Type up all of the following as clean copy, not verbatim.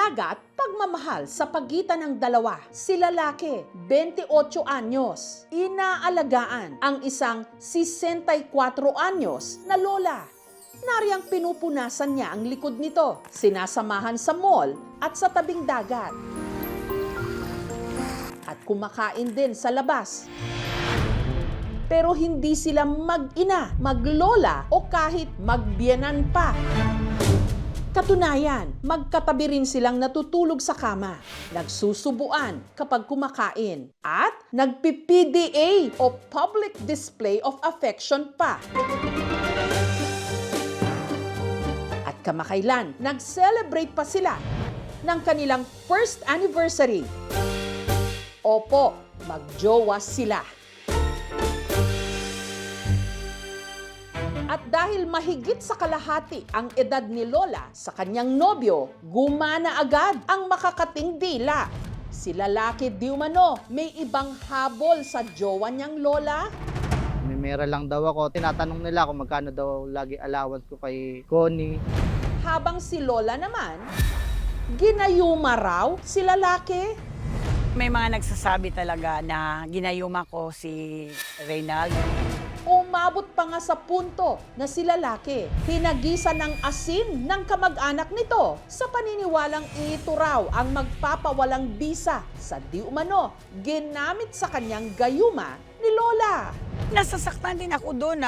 Alaga at pagmamahal sa pagitan ng dalawa. Si lalaki, 28 anyos. Inaalagaan ang isang 64 anyos na lola. Nariyang pinupunasan niya ang likod nito, sinasamahan sa mall at sa tabing dagat. At kumakain din sa labas. Pero hindi sila mag-ina, maglola o kahit magbiyenan pa. Katunayan, magkatabi rin silang natutulog sa kama, nagsusubuan kapag kumakain, at nagpi-PDA o Public Display of Affection pa. At kamakailan, nag-celebrate pa sila ng kanilang first anniversary. Opo, magjowa sila. At dahil mahigit sa kalahati ang edad ni Lola sa kanyang nobyo, gumana agad ang makakating dila. Si lalaki di umano may ibang habol sa jowa niyang Lola. May mera lang daw ako. Tinatanong nila kung magkano daw lagi allowance ko kay Connie. Habang si Lola naman, ginayuma raw si lalaki. May mga nagsasabi talaga na ginayuma ko si Reynald. Umabot pa nga sa punto na si lalaki hinagisan ng asin ng kamag-anak nito sa paniniwalang ito raw ang magpapawalang bisa sa di umano ginamit sa kanyang gayuma ni Lola. Nasasaktan din ako doon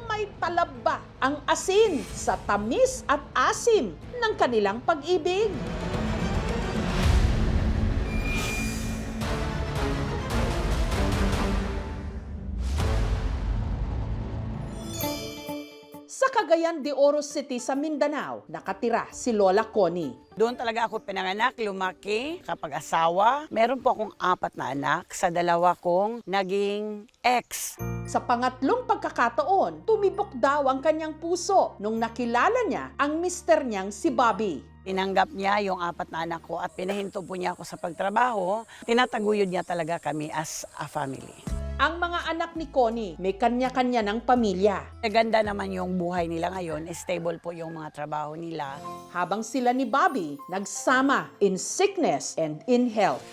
May talab ba ang asin sa tamis at asim ng kanilang pag-ibig? Sa Cagayan de Oro City sa Mindanao, nakatira si Lola Connie. Doon talaga ako pinanganak, lumaki, kapag asawa. Meron po akong 4 na anak sa 2 kong naging ex. Sa pangatlong pagkakataon, tumibok daw ang kanyang puso nung nakilala niya ang mister niyang si Bobby. Tinanggap niya yung 4 na anak ko at pinahinto po niya ako sa pagtrabaho. Tinataguyod niya talaga kami as a family. Ang mga anak ni Connie may kanya-kanya ng pamilya. Ganda naman yung buhay nila ngayon, stable po yung mga trabaho nila. Habang sila ni Bobby nagsama in sickness and in health.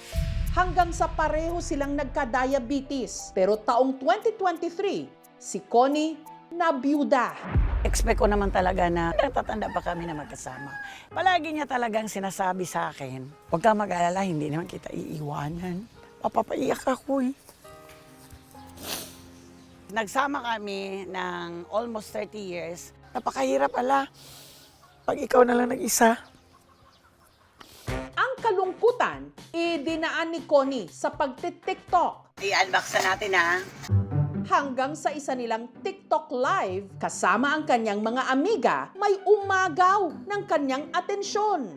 Hanggang sa pareho silang nagka-diabetes. Pero taong 2023, si Connie nabiyuda. Expect ko naman talaga na natatanda pa kami na magkasama. Palagi niya talagang sinasabi sa akin, huwag ka mag-alala, hindi naman kita iiwanan. Papapaiyak ako eh. Nagsama kami ng almost 30 years. Napakahirap pala pag ikaw na lang nag-isa. Ang kalungkutan, idinaan ni Connie sa pagtitiktok. I-unbox na natin Hanggang sa isa nilang TikTok live, kasama ang kanyang mga amiga, may umagaw ng kanyang atensyon.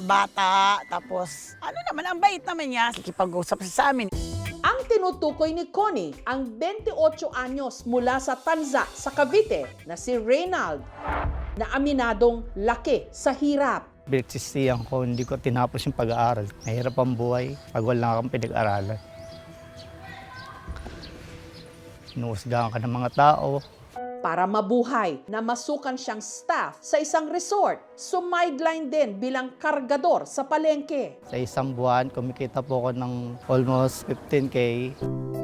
Bata, tapos ano naman, ang bait naman niya. Kikipag-usap siya sa amin. Ang tinutukoy ni Connie, ang 28 anyos mula sa Tanza, sa Cavite, na si Reynald, na aminadong laki sa hirap. Binagsisiyan ko, hindi ko tinapos yung pag-aaral. Mahirap ang buhay pag wala kang pinag-aralan. Sinuhusgahan ka ng mga tao. Para mabuhay na masukan siyang staff sa isang resort, sumideline din bilang kargador sa palengke. Sa isang buwan, kumikita po ako ng almost 15K.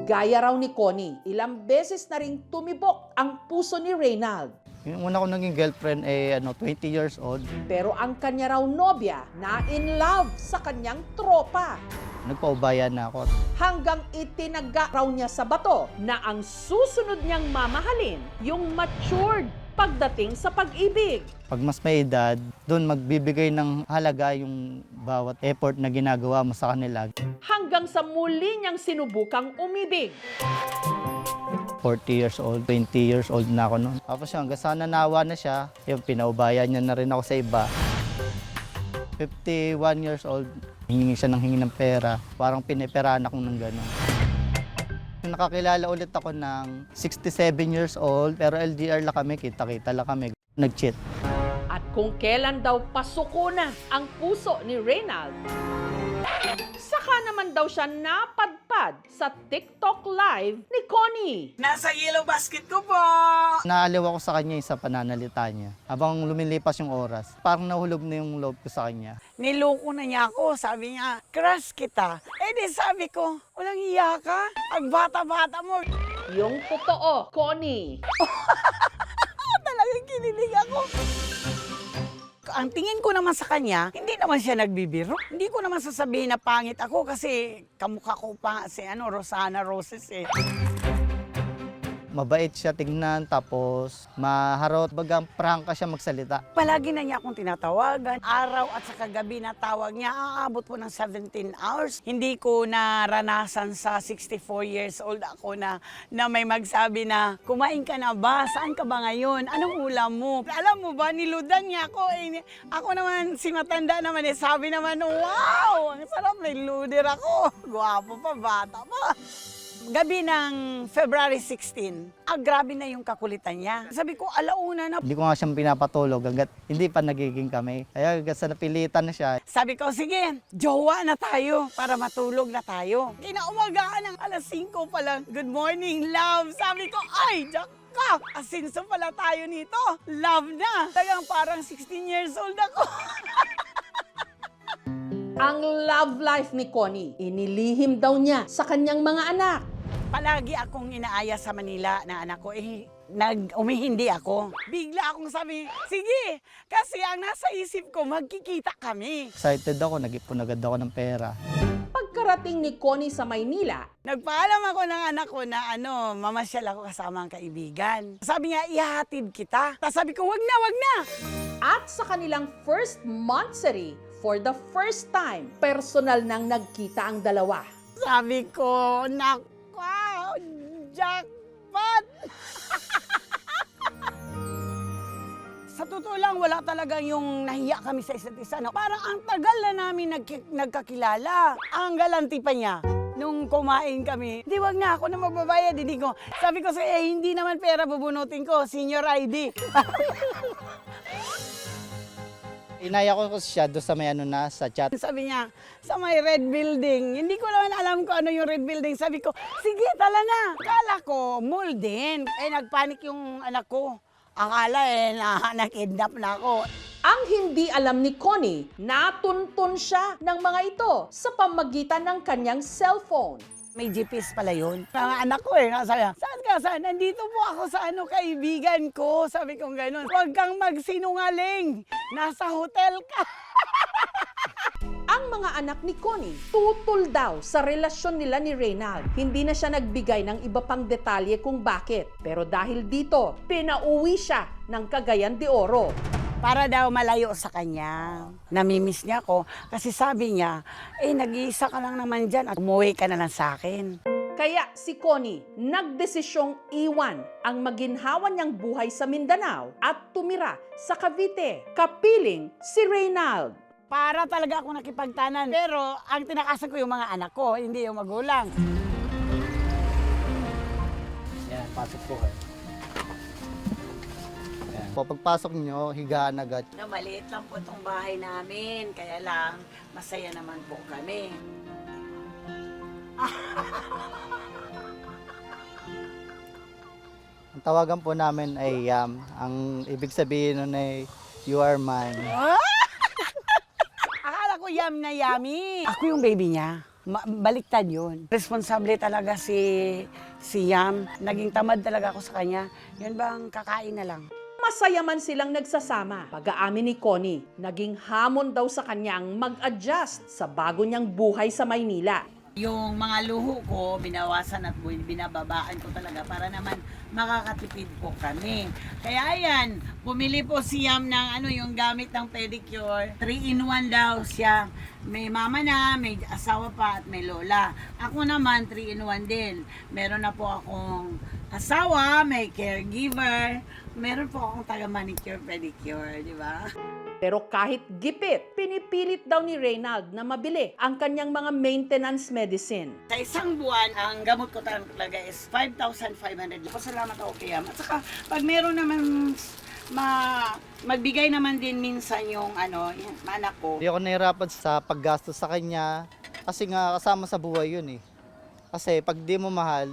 Gaya raw ni Connie, ilang beses na ring tumibok ang puso ni Reynald. Yung una ko naging girlfriend 20 years old. Pero ang kanya raw nobya na in love sa kanyang tropa. Nagpaubayan na ako. Hanggang itinaga raw niya sa bato na ang susunod niyang mamahalin yung matured pagdating sa pag-ibig. Pag mas may edad, doon magbibigay ng halaga yung bawat effort na ginagawa mo sa kanila. Hanggang sa muli niyang sinubukang umibig. 40 years old, 20 years old na ako noon. Tapos hanggang sa nanawa na siya, yung pinaubayan niya na rin ako sa iba. 51 years old, hingi siya ng hingi ng pera. Parang piniperahan ako ng gano'n. Nakakilala ulit ako ng 67 years old, pero LDR lang kami, kita-kita lang kami. Nag-cheat. At kung kailan daw pasuko na ang puso ni Reynald, Saka naman daw siya napadpad sa TikTok live ni Connie. Nasa yellow basket ko po! Naaliw ako sa kanya sa pananalita niya. Habang lumilipas yung oras, parang nahulog na yung loob ko sa kanya. Niloko na niya ako. Sabi niya, crush kita. Eh di sabi ko, walang iya ka. Ang bata-bata mo. Yung totoo, Connie. Talagang kinilig ako. Ang tingin ko naman sa kanya, hindi naman siya nagbibiro. Hindi ko naman sasabihin na pangit ako kasi kamukha ko pa si Rosana Roses eh. Mabait siya tignan, tapos maharot, bagang prangka siya magsalita. Palagi na niya akong tinatawagan. Araw at saka gabi na tawag niya, aabot po ng 17 hours. Hindi ko naranasan sa 64 years old ako na may magsabi na, kumain ka na ba? Saan ka ba ngayon? Anong ulam mo? Alam mo ba, niludan niya ako. Ako naman, si matanda naman, sabi naman, wow! Ang sarap, may luder ako. Gwapo pa, bata pa. Gabi ng February 16, grabe na yung kakulitan niya. Sabi ko, alauna na. Hindi ko nga siyang pinapatulog hanggat hindi pa nagiging kami. Kaya hanggat sa napilitan na siya, Sabi ko, sige, jowa na tayo para matulog na tayo. Kinaumagaan ng alas 5 pa lang, good morning, love. Sabi ko, ay, Jack ka, asinso pala tayo nito. Love na. Tagang parang 16 years old ako. Ang love life ni Connie, inilihim daw niya sa kanyang mga anak. Palagi akong inaaya sa Manila na anak ko, umihindi ako. Bigla akong sabi, sige, kasi ang nasa isip ko, magkikita kami. excited ako, nag-ipon agad ako ng pera. Pagkarating ni Connie sa Maynila, Nagpaalam ako ng anak ko na mamasyal ako kasama ang kaibigan. Sabi niya, ihahatid kita. Tapos sabi ko, wag na. at sa kanilang first monthsary, for the first time, personal nang nagkita ang dalawa. Sabi ko, naku, jackpot! Sa totoo lang, wala talagang yung nahiya kami sa isa't isa. No? Parang ang tagal na namin nagkakilala. Ang galanti pa niya. Nung kumain kami, di wag na ako na magbabayad. Hindi ko. Sabi ko hindi naman pera bubunutin ko. Senior ID. Inaya ko siya doon sa may sa chat. Sabi niya, sa may red building. Hindi ko naman alam kung ano yung red building. Sabi ko, sige, tala na. Akala ko, mall din. Nagpanik yung anak ko. Akala nakidnap na ako. Ang hindi alam ni Connie, natuntun siya ng mga ito sa pamagitan ng kanyang cellphone. May GPS pala yun. Mga anak ko sabi niya, saan ka? Saan? Nandito po ako sa kaibigan ko. Sabi ko gano'n, huwag kang magsinungaling. Nasa hotel ka. Ang mga anak ni Connie, tutol daw sa relasyon nila ni Reynald. Hindi na siya nagbigay ng iba pang detalye kung bakit. Pero dahil dito, pinauwi siya ng Cagayan de Oro. Para daw malayo sa kanya. Namimiss niya ako kasi sabi niya, nag-iisa ka lang naman dyan at umuwi ka na lang sa akin. Kaya si Connie nagdesisyong iwan ang maginhawa niyang buhay sa Mindanao at tumira sa Cavite, kapiling si Reynald. Para talaga ako nakipagtanan. Pero ang tinakasan ko yung mga anak ko, hindi yung magulang. Yan, pasok po kayo. Yan. Pagpasok nyo, higaan agad. Maliit lang po itong bahay namin, kaya lang masaya naman po kami. Ang tawagan po namin ay Yam. Ang ibig sabihin nun ay, you are mine. Akala ko yam na yummy. Ako yung baby niya. Baliktad yun. Responsable talaga si Yam. Naging tamad talaga ako sa kanya. Yun bang kakain na lang. Masaya man silang nagsasama. Pag-aamin ni Connie, naging hamon daw sa kanya ang mag-adjust sa bago niyang buhay sa Maynila. Yung mga luho ko, binawasan at binababaan ko talaga para naman makakatipid po kami. Kaya ayan, bumili po si Yam ng yung gamit ng pedicure. 3-in-1 daw siya. May mama na, may asawa pa at may lola. Ako naman 3-in-1 din. Meron na po akong asawa, may caregiver. Meron po akong taga-manicure, pedicure, di ba? Pero kahit gipit, pinipilit daw ni Reynald na mabili ang kanyang mga maintenance medicine. Sa isang buwan, ang gamot ko talaga is 5,500. Pasalamat ako kay Yam. At saka, pag meron naman magbigay naman din minsan yung anak ko. Hindi ako nahirapan sa paggastos sa kanya. Kasi nga kasama sa buhay yun eh. Kasi pag di mo mahal,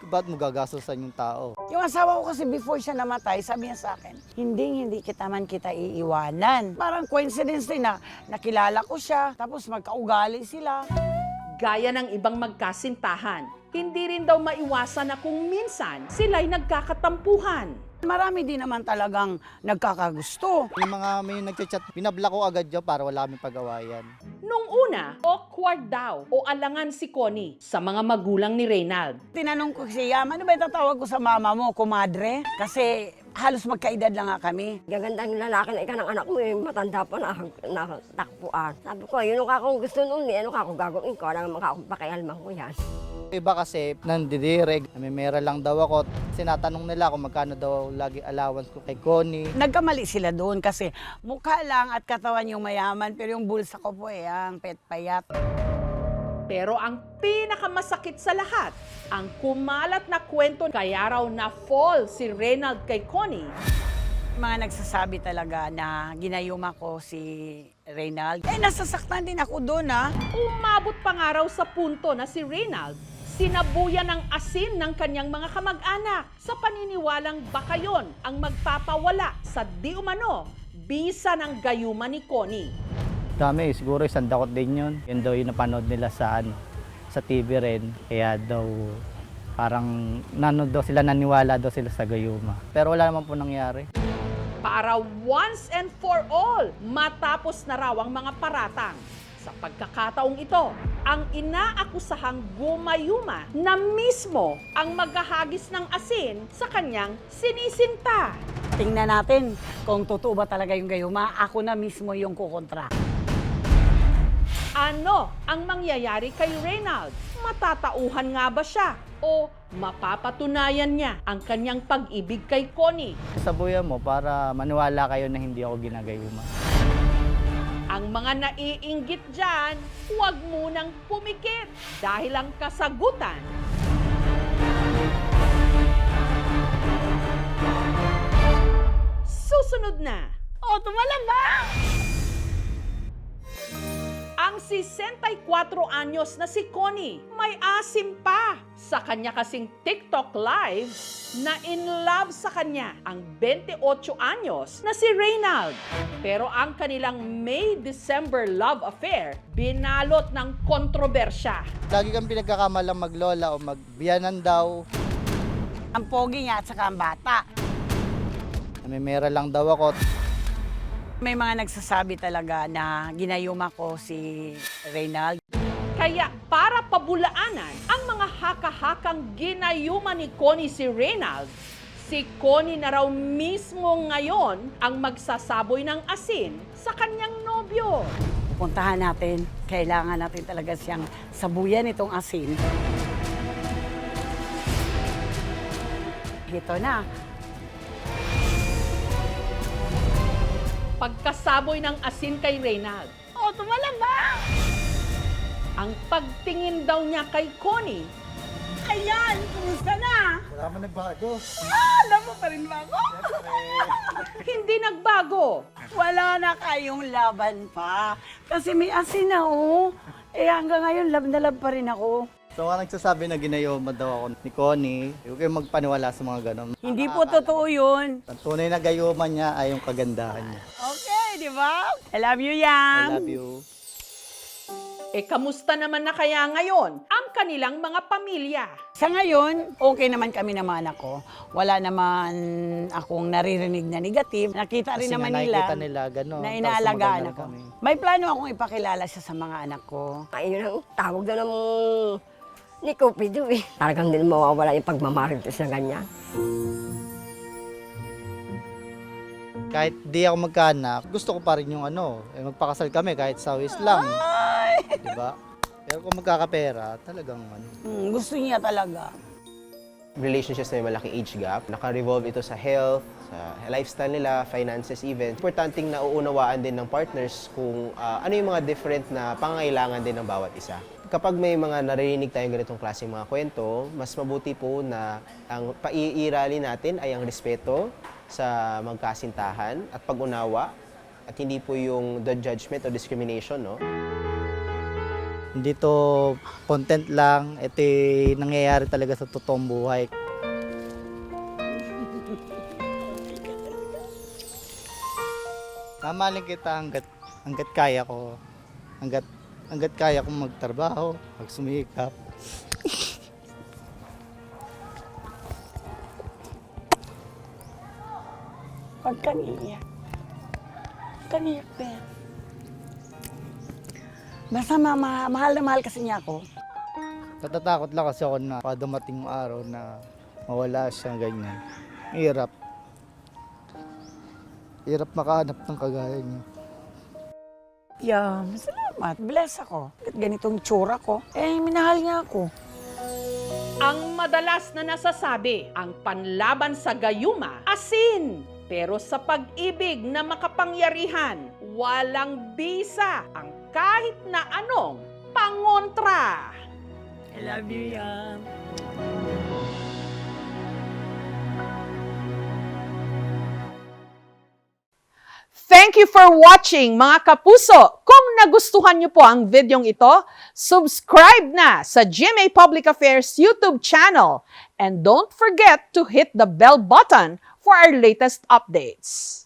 ba't mo gagastusan yung tao? Yung asawa ko kasi before siya namatay, sabi niya sa akin, hindi kita iiwanan. Parang coincidence din na nakilala ko siya, tapos magkaugali sila. Gaya ng ibang magkasintahan, hindi rin daw maiwasan na kung minsan sila'y nagkakatampuhan. Marami din naman talagang nagkakagusto. Yung mga may nagchat-chat, binabla ko agad yun para wala kaming pag-awayan. Nung una, awkward daw o alangan si Connie sa mga magulang ni Reynald. Tinanong ko siya, ano ba itatawag ko sa mama mo, kumadre? Kasi halos magkaedad lang nga kami. Gaganda yung lalaki na ika ng anak mo, eh, matanda pa na takpuan. Sabi ko, yun ang akong gusto nun, ano ka akong gagawin ko, alam mga akong pakialman ko yan. Iba kasi nandidirek, namimera lang daw ako. Sinatanong nila kung magkano daw lagi allowance ko kay Connie. Nagkamali sila doon kasi mukha lang at katawan yung mayaman, pero yung bulsa ko po ang payat. Pero ang pinakamasakit sa lahat, ang kumalat na kwento kaya raw na fall si Reynald kay Connie. Mga nagsasabi talaga na ginayuma ko si Reynald. Nasasaktan din ako doon Umabot pa nga raw sa punto na si Reynald sinabuyan ng asin ng kanyang mga kamag-anak sa paniniwalang baka yon ang magpapawala sa di umano bisa ng gayuma ni Connie. Dami, siguro isang dakot din yun. Yun daw yung napanood nila sa TV rin. Kaya daw parang naniwala daw sila sa gayuma. Pero wala naman po nangyari. Para once and for all, matapos na raw ang mga paratang. Sa pagkakataong ito, ang inaakusahang gumayuma na mismo ang maghahagis ng asin sa kanyang sinisinta. Tingnan natin kung totoo ba talaga yung gayuma. Ako na mismo yung kukontra. Ano ang mangyayari kay Reynald? Matatauhan nga ba siya? O mapapatunayan niya ang kanyang pag-ibig kay Connie? Sabuyan mo para maniwala kayo na hindi ako ginagayuma. Ang mga naiinggit dyan, huwag munang pumikit dahil ang kasagutan susunod na. O, tumalabang! Ang 64 anyos na si Connie may asim pa sa kanya kasing TikTok live na in love sa kanya ang 28 anyos na si Reynald. Pero ang kanilang May-December love affair binalot ng kontrobersya. Lagi kang pinagkakamalang maglola o magbiyanan daw. Ang pogi niya at saka ang bata. Namimera lang daw ako. May mga nagsasabi talaga na ginayuma ko si Reynald. Kaya para pabulaanan ang mga haka-hakang ginayuma ni Connie si Reynald, si Connie na raw mismo ngayon ang magsasaboy ng asin sa kanyang nobyo. Puntahan natin, kailangan natin talaga siyang sabuyan itong asin. Ito na. Pagkasaboy ng asin kay Reynald, O, tumalabang! ang pagtingin daw niya kay Connie, Ayan, kumusta na? Wala man nagbago. Alam mo pa rin ba ako? hindi nagbago. Wala na kayong laban pa. Kasi may asin na hanggang ngayon love na love pa rin ako. So nga nagsasabi na ginayuma daw ako ni Connie. Huwag kayong magpaniwala sa mga ganon. Hindi po totoo yun. Ang tunay na gayuma niya ay yung kagandahan niya. Okay, di ba? I love you, I Yang. love you. Kamusta naman na kaya ngayon ang kanilang mga pamilya? Sa ngayon, okay naman kami ng mga anak ko. Wala naman akong naririnig na negative. Nakita rin Kasi naman nga nila nakikita nila gano'n. na Tapos inaalagaan maganda ako. kami. May plano akong ipakilala siya sa mga anak ko. Ayun ang tawag doon ng ni Cupido eh. Talagang din mawawala yung pagmamarites na ganyan. Kahit di ako magkaanak, gusto ko pa rin yung magpakasal kami kahit sa wis lang. Di ba? Pero kung magkakapera, talagang Gusto niya talaga. Relationships na may malaking age gap. Naka-revolve ito sa health, sa lifestyle nila, finances even. Importanteng nauunawaan din ng partners kung ano yung mga different na pangangailangan din ng bawat isa. Kapag may mga naririnig tayong ganitong klaseng mga kwento, mas mabuti po na ang paiirali natin ay ang respeto sa magkasintahan at pag-unawa at hindi po yung the judgment o discrimination, no? Hindi to content lang, ito nangyayari talaga sa totoong buhay. Mamahalin kita hanggat kaya ko. Hanggat kaya kong magtrabaho, magsumikap. Huwag kang iiyak. Huwag kang iiyak, Ben. Basta mahal na mahal kasi niya ako. Natatakot lang kasi ako na baka dumating yung araw na mawala siya, ganyan. Hirap. Hirap makahanap ng kagaya niya. Yeah, salamat. Bless ako. At ganitong tsura ko, minahal niya ako. Ang madalas na nasasabi, ang panlaban sa gayuma, asin. Pero sa pag-ibig na makapangyarihan, walang bisa ang kahit na anong pangontra. I love you, Yam. Thank you for watching, mga kapuso. Kung nagustuhan niyo po ang videong ito, subscribe na sa GMA Public Affairs YouTube channel. And don't forget to hit the bell button for our latest updates.